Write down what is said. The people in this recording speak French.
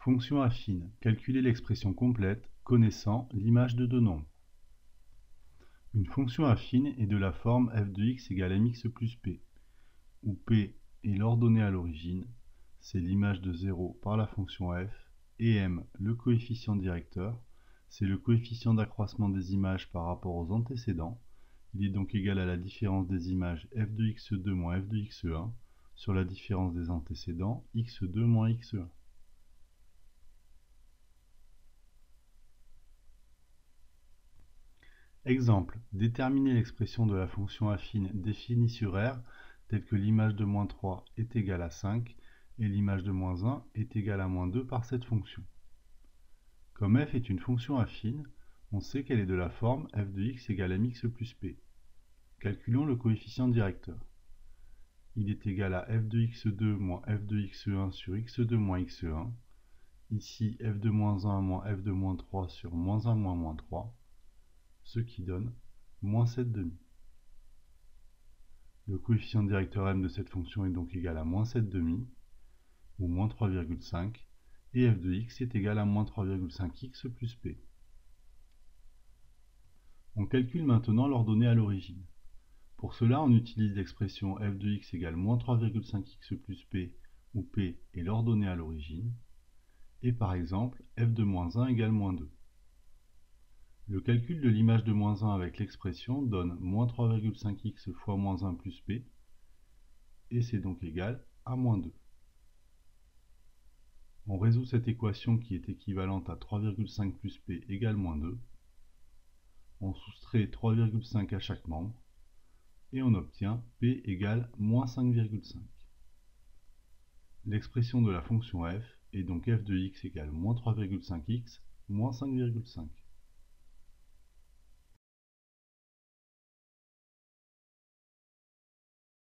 Fonction affine. Calculer l'expression complète connaissant l'image de deux nombres. Une fonction affine est de la forme f de x égale mx plus p, où p est l'ordonnée à l'origine, c'est l'image de 0 par la fonction f, et m, le coefficient directeur, c'est le coefficient d'accroissement des images par rapport aux antécédents. Il est donc égal à la différence des images f de x2 moins f de x1 sur la différence des antécédents x2 moins x1. Exemple, déterminer l'expression de la fonction affine définie sur R telle que l'image de moins 3 est égale à 5 et l'image de moins 1 est égale à moins 2 par cette fonction. Comme f est une fonction affine, on sait qu'elle est de la forme f de x égale mx plus p. Calculons le coefficient directeur. Il est égal à f de x2 moins f de x1 sur x2 moins x1. Ici f de moins 1 moins f de moins 3 sur moins 1 moins moins 3. Ce qui donne moins 7 demi. Le coefficient directeur m de cette fonction est donc égal à moins 7 demi, ou moins 3,5, et f de x est égal à moins 3,5x plus p. On calcule maintenant l'ordonnée à l'origine. Pour cela, on utilise l'expression f de x égale moins 3,5x plus p, où p est l'ordonnée à l'origine, et par exemple f de moins 1 égale moins 2. Le calcul de l'image de moins 1 avec l'expression donne moins 3,5x fois moins 1 plus p, et c'est donc égal à moins 2. On résout cette équation qui est équivalente à 3,5 plus p égale moins 2. On soustrait 3,5 à chaque membre, et on obtient p égale moins 5,5. L'expression de la fonction f est donc f de x égale moins 3,5x moins 5,5.